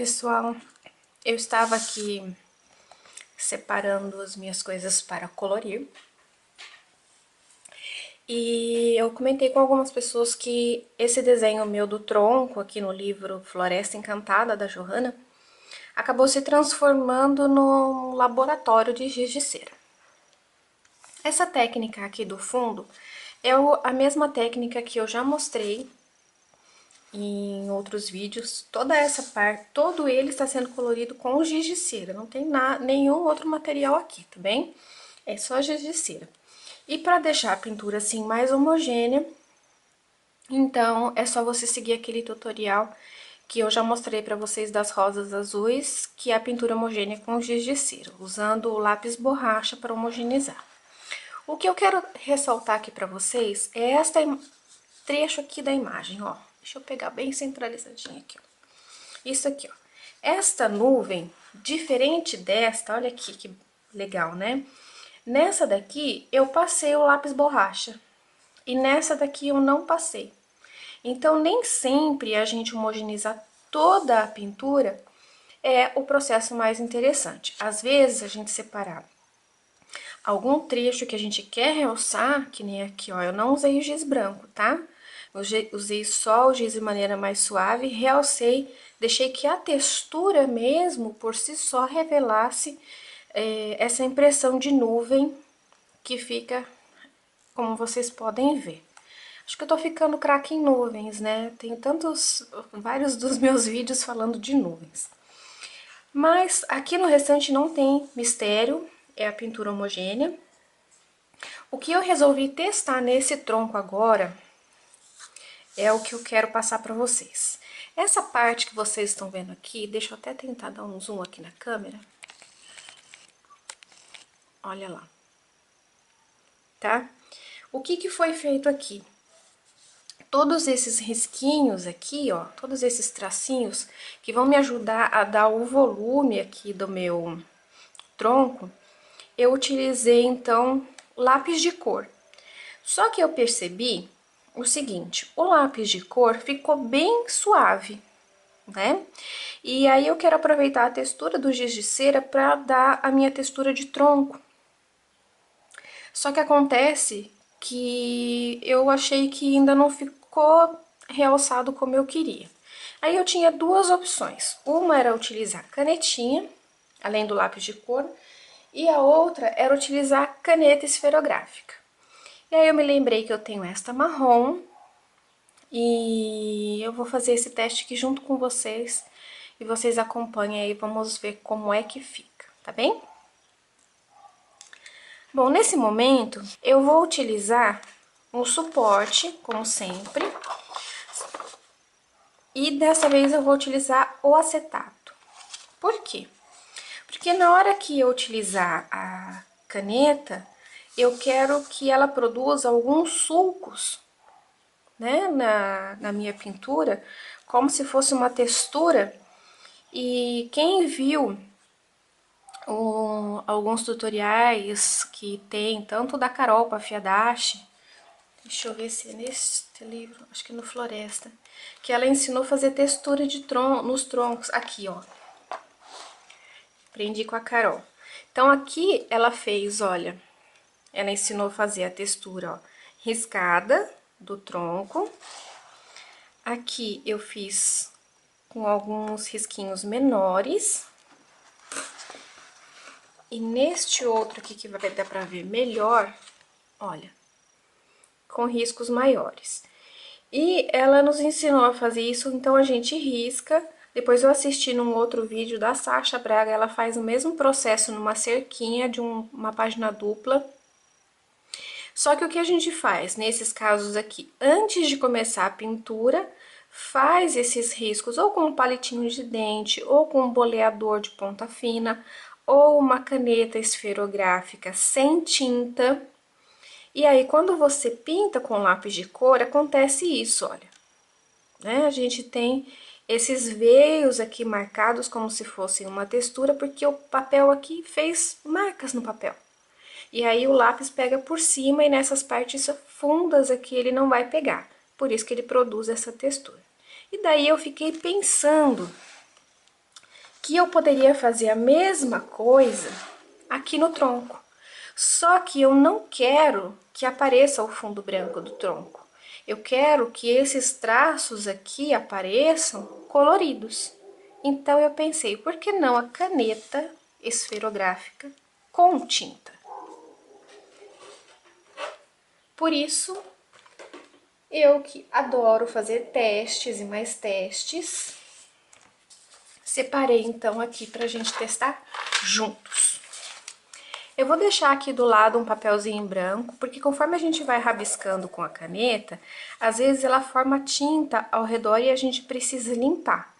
pessoal, eu estava aqui separando as minhas coisas para colorir e eu comentei com algumas pessoas que esse desenho meu do tronco aqui no livro Floresta Encantada da Johanna acabou se transformando num laboratório de giz de cera. Essa técnica aqui do fundo é a mesma técnica que eu já mostrei em outros vídeos. Toda essa parte, todo ele está sendo colorido com giz de cera, não tem nenhum outro material aqui, tá bem? É só giz de cera. E para deixar a pintura assim mais homogênea, então é só você seguir aquele tutorial que eu já mostrei para vocês das rosas azuis, que é a pintura homogênea com giz de cera, usando o lápis borracha para homogeneizar. O que eu quero ressaltar aqui para vocês é este trecho aqui da imagem, ó. Deixa eu pegar bem centralizadinho aqui, ó. Isso aqui, ó. Esta nuvem, diferente desta, olha aqui que legal, né? Nessa daqui, eu passei o lápis borracha. E nessa daqui eu não passei. Então, nem sempre a gente homogeneizar toda a pintura é o processo mais interessante. Às vezes, a gente separar algum trecho que a gente quer realçar, que nem aqui, ó, eu não usei o giz branco, tá? Eu usei só o giz de maneira mais suave, realcei, deixei que a textura mesmo, por si só, revelasse essa impressão de nuvem que fica, como vocês podem ver. Acho que eu tô ficando craque em nuvens, né? Tem vários dos meus vídeos falando de nuvens. Mas aqui no restante não tem mistério, é a pintura homogênea. O que eu resolvi testar nesse tronco agora é o que eu quero passar para vocês. Essa parte que vocês estão vendo aqui, deixa eu até tentar dar um zoom aqui na câmera. Olha lá. Tá? O que foi feito aqui? Todos esses risquinhos aqui, ó, todos esses tracinhos que vão me ajudar a dar o volume aqui do meu tronco, eu utilizei, então, lápis de cor. Só que eu percebi o seguinte, o lápis de cor ficou bem suave, né? E aí eu quero aproveitar a textura do giz de cera para dar a minha textura de tronco. Só que acontece que eu achei que ainda não ficou realçado como eu queria. Aí eu tinha duas opções. Uma era utilizar canetinha, além do lápis de cor, e a outra era utilizar caneta esferográfica. E aí eu me lembrei que eu tenho esta marrom, e eu vou fazer esse teste aqui junto com vocês, e vocês acompanhem aí, vamos ver como é que fica, tá bem? Bom, nesse momento, eu vou utilizar um suporte, como sempre, e dessa vez eu vou utilizar o acetato. Por quê? Porque na hora que eu utilizar a caneta, eu quero que ela produza alguns sulcos, né, na minha pintura, como se fosse uma textura. E quem viu alguns tutoriais que tem, tanto da Carol Pafiadashi, deixa eu ver se é nesse livro, acho que é no Floresta, que ela ensinou a fazer textura de nos troncos, aqui, ó. Aprendi com a Carol. Então, aqui ela fez, olha, ela ensinou a fazer a textura, ó, riscada do tronco. Aqui eu fiz com alguns risquinhos menores. E neste outro aqui que vai dar pra ver melhor, olha, com riscos maiores. E ela nos ensinou a fazer isso, então a gente risca. Depois eu assisti num outro vídeo da Sasha Braga, ela faz o mesmo processo numa cerquinha de uma página dupla. Só que o que a gente faz nesses casos aqui, antes de começar a pintura, faz esses riscos ou com um palitinho de dente, ou com um boleador de ponta fina, ou uma caneta esferográfica sem tinta. E aí, quando você pinta com lápis de cor, acontece isso, olha. Né? A gente tem esses veios aqui marcados como se fossem uma textura, porque o papel aqui fez marcas no papel. E aí o lápis pega por cima e nessas partes fundas aqui ele não vai pegar. Por isso que ele produz essa textura. E daí eu fiquei pensando que eu poderia fazer a mesma coisa aqui no tronco. Só que eu não quero que apareça o fundo branco do tronco. Eu quero que esses traços aqui apareçam coloridos. Então eu pensei, por que não a caneta esferográfica com tinta? Por isso, eu que adoro fazer testes e mais testes, separei então aqui pra gente testar juntos. Eu vou deixar aqui do lado um papelzinho branco, porque conforme a gente vai rabiscando com a caneta, às vezes ela forma tinta ao redor e a gente precisa limpar.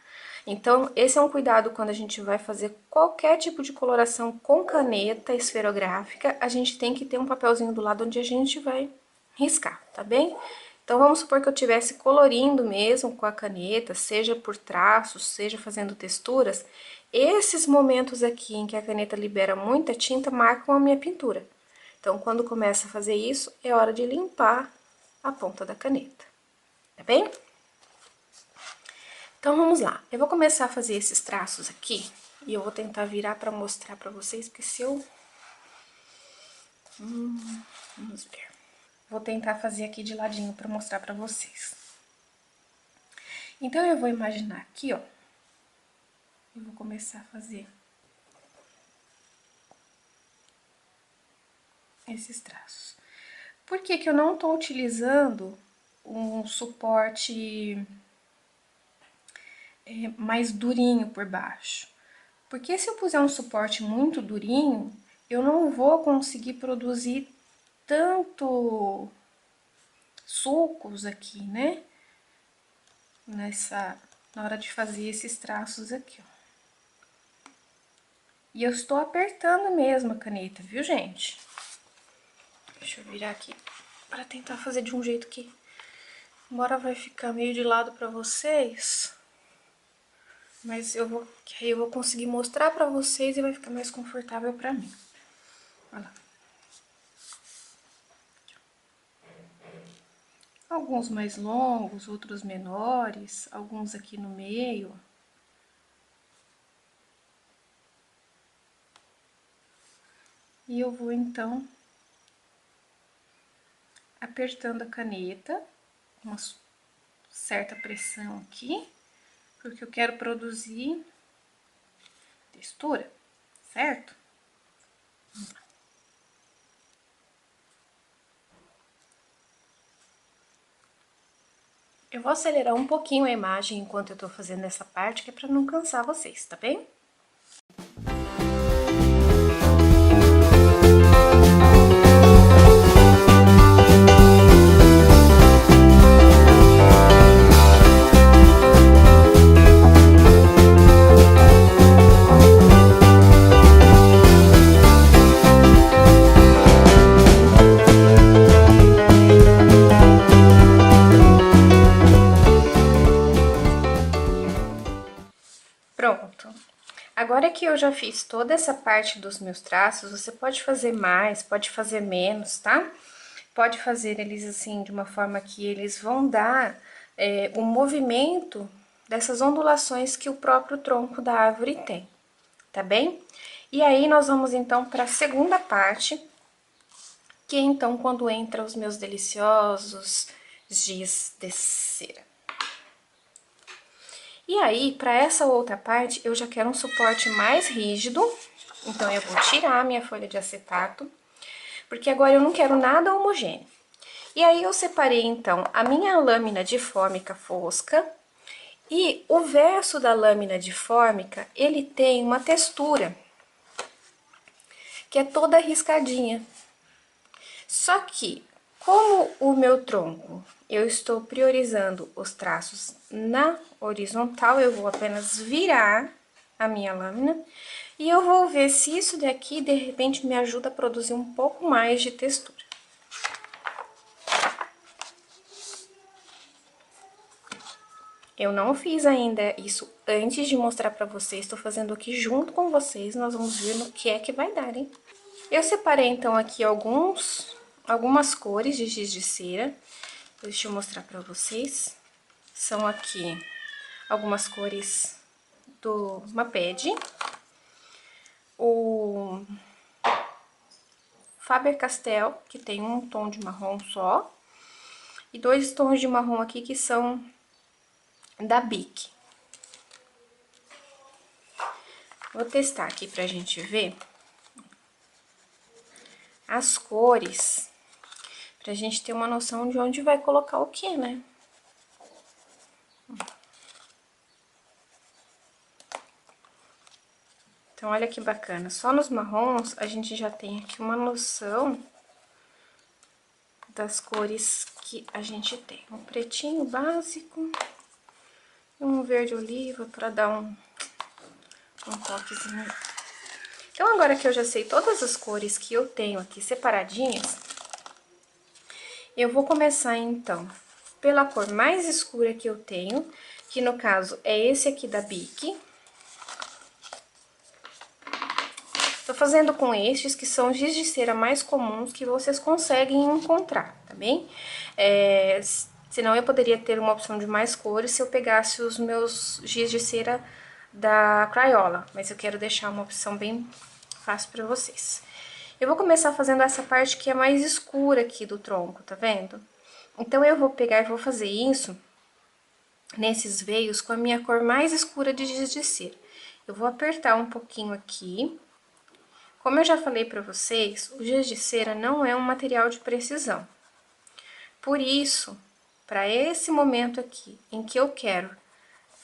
Então, esse é um cuidado quando a gente vai fazer qualquer tipo de coloração com caneta esferográfica, a gente tem que ter um papelzinho do lado onde a gente vai riscar, tá bem? Então, vamos supor que eu estivesse colorindo mesmo com a caneta, seja por traços, seja fazendo texturas. Esses momentos aqui em que a caneta libera muita tinta marcam a minha pintura. Então, quando começa a fazer isso, é hora de limpar a ponta da caneta, tá bem? Então, vamos lá. Eu vou começar a fazer esses traços aqui e eu vou tentar virar para mostrar para vocês, porque se eu... vamos ver. Vou tentar fazer aqui de ladinho para mostrar para vocês. Então, eu vou imaginar aqui, ó. Eu vou começar a fazer esses traços. Por que que eu não tô utilizando um suporte mais durinho por baixo? Porque se eu puser um suporte muito durinho, eu não vou conseguir produzir tanto sulcos aqui, né? Na hora de fazer esses traços aqui, ó. E eu estou apertando mesmo a caneta, viu, gente? Deixa eu virar aqui para tentar fazer de um jeito que, embora vai ficar meio de lado para vocês, mas aí eu vou conseguir mostrar para vocês e vai ficar mais confortável para mim. Olha lá. Alguns mais longos, outros menores, alguns aqui no meio. E eu vou, então, apertando a caneta, uma certa pressão aqui, porque eu quero produzir textura, certo? Vamos lá. Eu vou acelerar um pouquinho a imagem enquanto eu tô fazendo essa parte, que é pra não cansar vocês, tá bem? Pronto. Agora que eu já fiz toda essa parte dos meus traços, você pode fazer mais, pode fazer menos, tá? Pode fazer eles assim, de uma forma que eles vão dar o movimento dessas ondulações que o próprio tronco da árvore tem, tá bem? E aí, nós vamos então para a segunda parte, que é então quando entra os meus deliciosos giz de cera. E aí, para essa outra parte, eu já quero um suporte mais rígido, então eu vou tirar a minha folha de acetato, porque agora eu não quero nada homogêneo. E aí, eu separei, então, a minha lâmina de fórmica fosca, e o verso da lâmina de fórmica, ele tem uma textura, que é toda riscadinha. Só que, como o meu tronco, eu estou priorizando os traços na horizontal, eu vou apenas virar a minha lâmina e eu vou ver se isso daqui, de repente, me ajuda a produzir um pouco mais de textura. Eu não fiz ainda isso antes de mostrar pra vocês, tô fazendo aqui junto com vocês, nós vamos ver no que é que vai dar, hein? Eu separei, então, aqui algumas cores de giz de cera. Deixa eu mostrar pra vocês. São aqui algumas cores do Maped, o Faber-Castell, que tem um tom de marrom só, e 2 tons de marrom aqui que são da Bic. Vou testar aqui pra gente ver as cores, pra gente ter uma noção de onde vai colocar o que, né? Então, olha que bacana. Só nos marrons, a gente já tem aqui uma noção das cores que a gente tem. Um pretinho básico e um verde oliva para dar um toquezinho. Então, agora que eu já sei todas as cores que eu tenho aqui separadinhas, eu vou começar, então, pela cor mais escura que eu tenho, que no caso é esse aqui da Bic. Tô fazendo com estes, que são giz de cera mais comuns que vocês conseguem encontrar, tá bem? Senão eu poderia ter uma opção de mais cores se eu pegasse os meus giz de cera da Crayola, mas eu quero deixar uma opção bem fácil pra vocês. Eu vou começar fazendo essa parte que é mais escura aqui do tronco, tá vendo? Então, eu vou pegar e vou fazer isso nesses veios com a minha cor mais escura de giz de cera. Eu vou apertar um pouquinho aqui. Como eu já falei pra vocês, o giz de cera não é um material de precisão. Por isso, para esse momento aqui, em que eu quero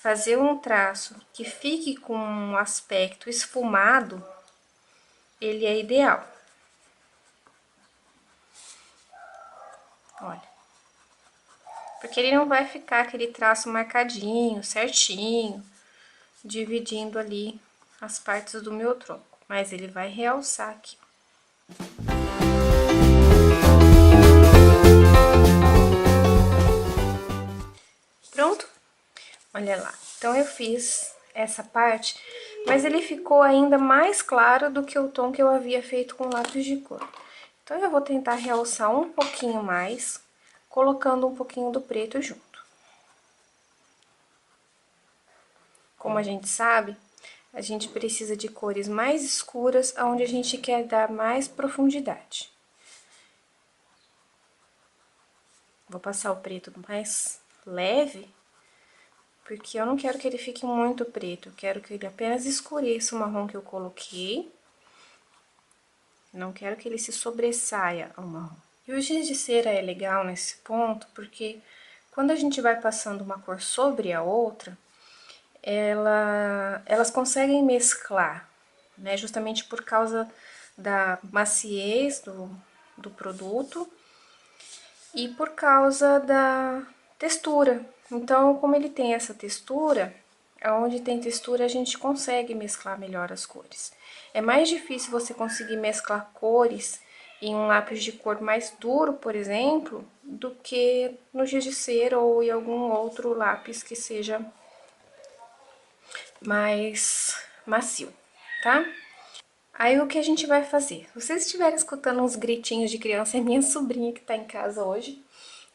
fazer um traço que fique com um aspecto esfumado, ele é ideal. Olha. Porque ele não vai ficar aquele traço marcadinho, certinho, dividindo ali as partes do meu tronco. Mas ele vai realçar aqui. Pronto? Olha lá. Então, eu fiz essa parte, mas ele ficou ainda mais claro do que o tom que eu havia feito com lápis de cor. Então, eu vou tentar realçar um pouquinho mais, colocando um pouquinho do preto junto. Como a gente sabe, a gente precisa de cores mais escuras, onde a gente quer dar mais profundidade. Vou passar o preto mais leve, porque eu não quero que ele fique muito preto, eu quero que ele apenas escureça o marrom que eu coloquei. Não quero que ele se sobressaia ao marrom. E o giz de cera é legal nesse ponto, porque quando a gente vai passando uma cor sobre a outra, elas conseguem mesclar, né? Justamente por causa da maciez do produto e por causa da textura. Então, como ele tem essa textura, onde tem textura a gente consegue mesclar melhor as cores. É mais difícil você conseguir mesclar cores em um lápis de cor mais duro, por exemplo, do que no giz de cera ou em algum outro lápis que seja mais macio, tá? Aí, o que a gente vai fazer? Se vocês estiverem escutando uns gritinhos de criança, é minha sobrinha que tá em casa hoje,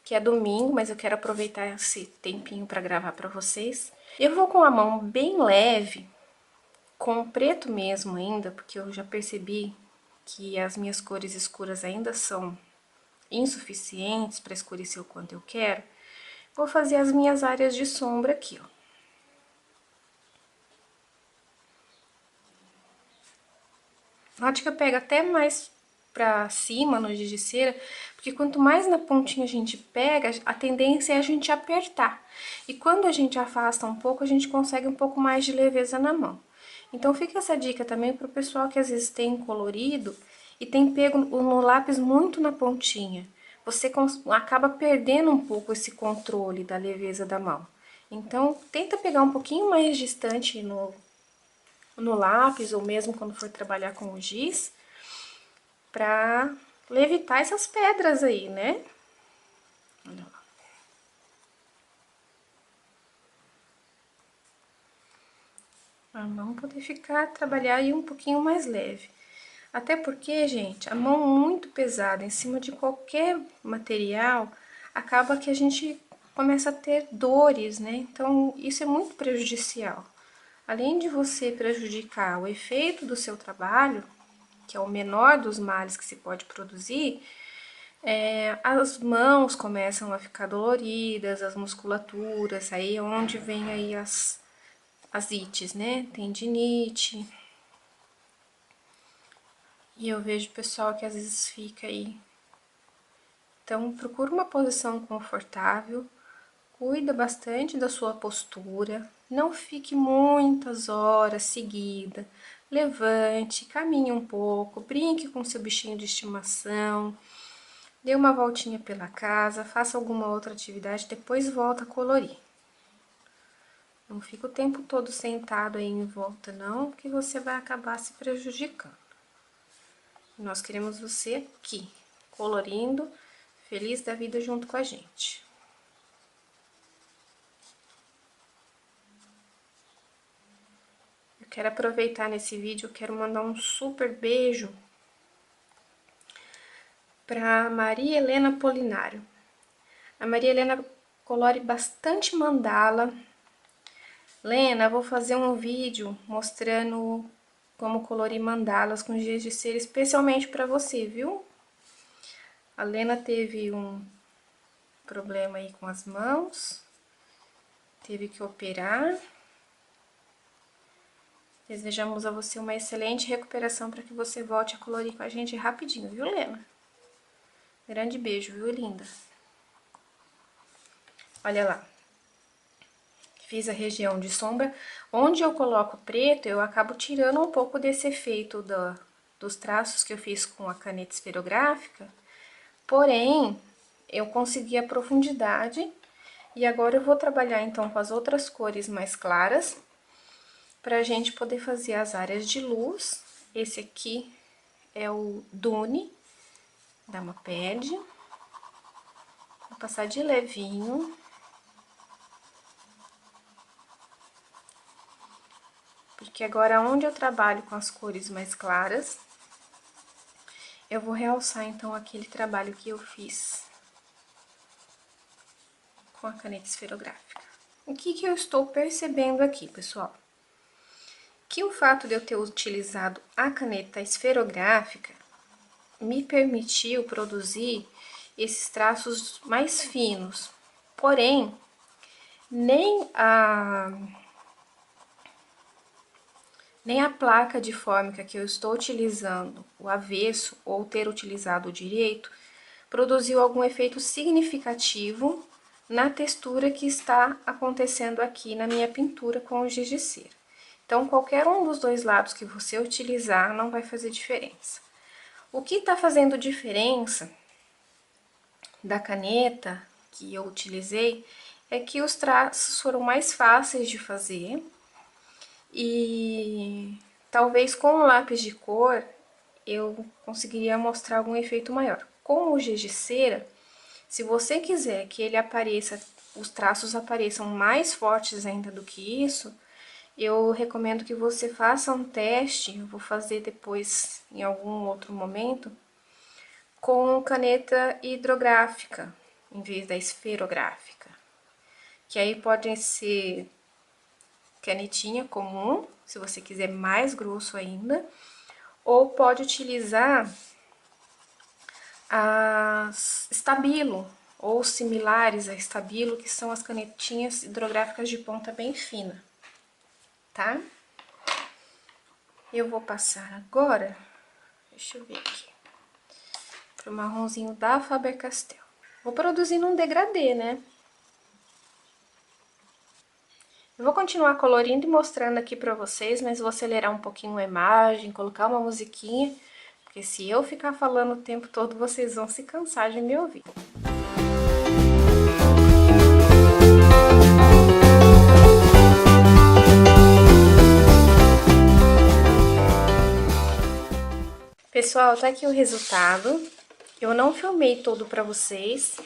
que é domingo, mas eu quero aproveitar esse tempinho pra gravar pra vocês. Eu vou com a mão bem leve, com o preto mesmo ainda, porque eu já percebi que as minhas cores escuras ainda são insuficientes para escurecer o quanto eu quero. Vou fazer as minhas áreas de sombra aqui, ó. Note que eu pego até mais pra cima no giz de cera, porque quanto mais na pontinha a gente pega, a tendência é a gente apertar. E quando a gente afasta um pouco, a gente consegue um pouco mais de leveza na mão. Então, fica essa dica também pro pessoal que às vezes tem colorido e tem pego no lápis muito na pontinha. Você acaba perdendo um pouco esse controle da leveza da mão. Então, tenta pegar um pouquinho mais distante no lápis, ou mesmo quando for trabalhar com o giz, pra levitar essas pedras aí, né? Olha lá. A mão poder trabalhar aí um pouquinho mais leve. Até porque, gente, a mão muito pesada em cima de qualquer material, acaba que a gente começa a ter dores, né? Então, isso é muito prejudicial. além de você prejudicar o efeito do seu trabalho, que é o menor dos males que se pode produzir, as mãos começam a ficar doloridas, as musculaturas, aí é onde vem aí as ites, né? Tendinite. E eu vejo pessoal que às vezes fica aí. Então, procura uma posição confortável, cuida bastante da sua postura, não fique muitas horas seguidas. Levante, caminhe um pouco, brinque com seu bichinho de estimação, dê uma voltinha pela casa, faça alguma outra atividade, depois volta a colorir. Não fica o tempo todo sentado aí em volta, não, que você vai acabar se prejudicando. Nós queremos você aqui, colorindo, feliz da vida junto com a gente. Eu quero aproveitar nesse vídeo, eu quero mandar um super beijo para Maria Helena Polinário. A Maria Helena colore bastante mandala. Lena, vou fazer um vídeo mostrando como colorir mandalas com giz de cera, especialmente para você, viu? A Lena teve um problema aí com as mãos, teve que operar. Desejamos a você uma excelente recuperação para que você volte a colorir com a gente rapidinho, viu, Lena? Grande beijo, viu, linda? Olha lá. Fiz a região de sombra. Onde eu coloco preto, eu acabo tirando um pouco desse efeito dos traços que eu fiz com a caneta esferográfica. Porém, eu consegui a profundidade. E agora eu vou trabalhar, então, com as outras cores mais claras, pra gente poder fazer as áreas de luz. Esse aqui é o Dune, da Maped. Vou passar de levinho. Porque agora, onde eu trabalho com as cores mais claras, eu vou realçar, então, aquele trabalho que eu fiz com a caneta esferográfica. O que eu estou percebendo aqui, pessoal? Que o fato de eu ter utilizado a caneta esferográfica me permitiu produzir esses traços mais finos. Porém, nem a placa de fórmica que eu estou utilizando, o avesso, ou ter utilizado o direito, produziu algum efeito significativo na textura que está acontecendo aqui na minha pintura com o giz de cera. Então, qualquer um dos dois lados que você utilizar não vai fazer diferença. O que está fazendo diferença da caneta que eu utilizei é que os traços foram mais fáceis de fazer e talvez com o lápis de cor eu conseguiria mostrar algum efeito maior. Com o giz de cera, se você quiser que ele apareça, os traços apareçam mais fortes ainda do que isso, eu recomendo que você faça um teste, eu vou fazer depois em algum outro momento, com caneta hidrográfica, em vez da esferográfica. Que aí pode ser canetinha comum, se você quiser mais grosso ainda, ou pode utilizar as Stabilo, ou similares a Stabilo, que são as canetinhas hidrográficas de ponta bem fina, tá? Eu vou passar agora, deixa eu ver aqui, pro marronzinho da Faber-Castell. Vou produzindo um degradê, né? Eu vou continuar colorindo e mostrando aqui pra vocês, mas vou acelerar um pouquinho a imagem, colocar uma musiquinha, porque se eu ficar falando o tempo todo, vocês vão se cansar de me ouvir. Pessoal, tá aqui o resultado. Eu não filmei todo pra vocês,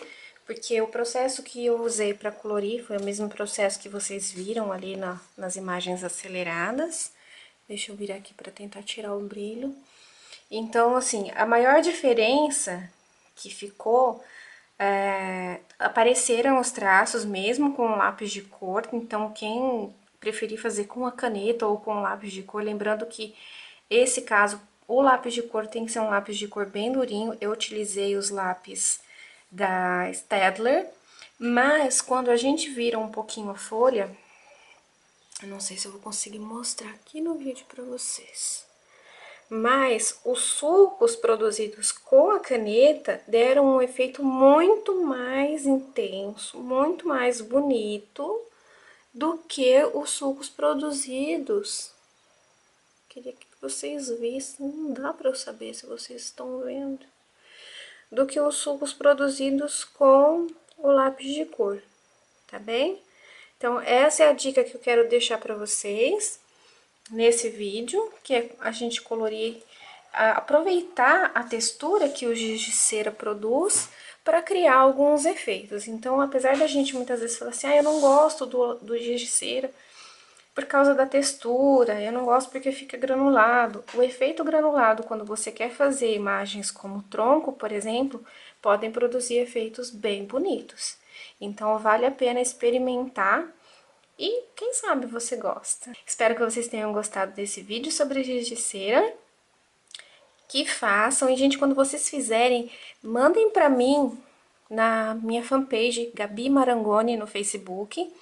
porque o processo que eu usei para colorir foi o mesmo processo que vocês viram ali nas imagens aceleradas. Deixa eu virar aqui para tentar tirar o brilho. Então, assim, a maior diferença que ficou, apareceram os traços mesmo com lápis de cor. Então, quem preferi fazer com a caneta ou com o lápis de cor, lembrando que esse caso, o lápis de cor tem que ser um lápis de cor bem durinho. Eu utilizei os lápis da Staedtler, mas quando a gente vira um pouquinho a folha, eu não sei se eu vou conseguir mostrar aqui no vídeo pra vocês, mas os sulcos produzidos com a caneta deram um efeito muito mais intenso, muito mais bonito do que os sulcos produzidos. Queria que vocês vissem, não dá pra eu saber se vocês estão vendo, do que os sulcos produzidos com o lápis de cor, tá bem? Então, essa é a dica que eu quero deixar pra vocês nesse vídeo, que é a gente colorir, aproveitar a textura que o giz de cera produz para criar alguns efeitos. Então, apesar da gente muitas vezes falar assim, eu não gosto do giz de cera por causa da textura, eu não gosto porque fica granulado. O efeito granulado, quando você quer fazer imagens como tronco, por exemplo, podem produzir efeitos bem bonitos. Então, vale a pena experimentar e quem sabe você gosta. Espero que vocês tenham gostado desse vídeo sobre giz de cera. Que façam. E, gente, quando vocês fizerem, mandem pra mim na minha fanpage, Gabi Marangoni, no Facebook.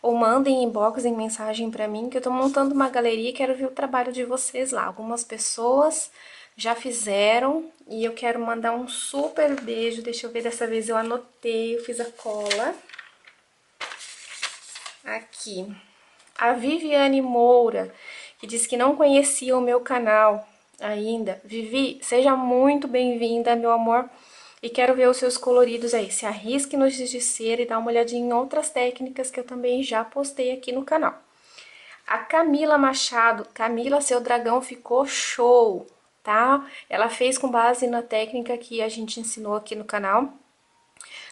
Ou mandem inbox, em mensagem pra mim, que eu tô montando uma galeria e quero ver o trabalho de vocês lá. Algumas pessoas já fizeram e eu quero mandar um super beijo. Deixa eu ver, dessa vez eu anotei, eu fiz a cola. Aqui, a Viviane Moura, que disse que não conhecia o meu canal ainda. Vivi, seja muito bem-vinda, meu amor. E quero ver os seus coloridos aí. Se arrisque no giz de cera e dá uma olhadinha em outras técnicas que eu também já postei aqui no canal. A Camila Machado, Camila, seu dragão ficou show, tá? Ela fez com base na técnica que a gente ensinou aqui no canal,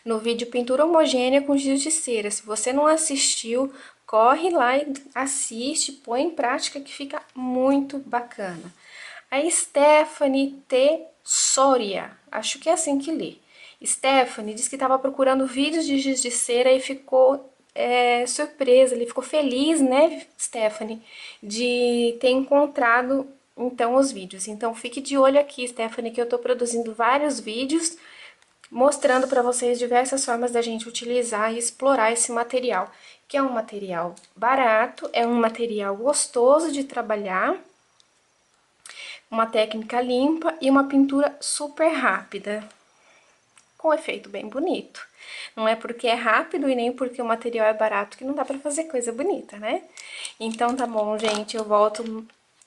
no vídeo Pintura Homogênea com Giz de Cera. Se você não assistiu, corre lá e assiste, põe em prática que fica muito bacana. A Stephanie T. Soria, acho que é assim que lê. Stephanie disse que estava procurando vídeos de giz de cera e ficou surpresa, ele ficou feliz, né, Stephanie, de ter encontrado então os vídeos. Então fique de olho aqui, Stephanie, que eu tô produzindo vários vídeos mostrando para vocês diversas formas da gente utilizar e explorar esse material, que é um material barato, é um material gostoso de trabalhar, uma técnica limpa e uma pintura super rápida, com efeito bem bonito. Não é porque é rápido e nem porque o material é barato que não dá pra fazer coisa bonita, né? Então tá bom, gente, eu volto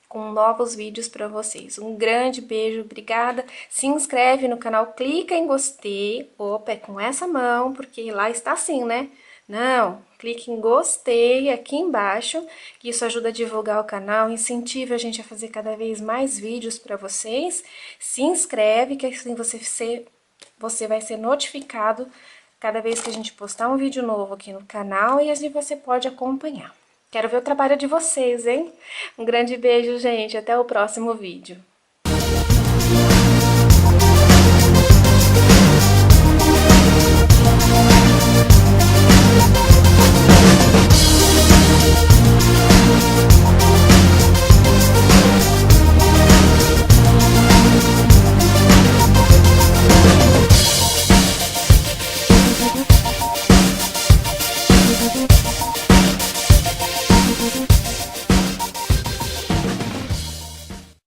com novos vídeos pra vocês. Um grande beijo, obrigada. Se inscreve no canal, clica em gostei. Opa, é com essa mão, porque lá está assim, né? Não, clique em gostei aqui embaixo, que isso ajuda a divulgar o canal, incentiva a gente a fazer cada vez mais vídeos pra vocês. Se inscreve, que assim você vai ser notificado cada vez que a gente postar um vídeo novo aqui no canal e assim você pode acompanhar. Quero ver o trabalho de vocês, hein? Um grande beijo, gente. Até o próximo vídeo.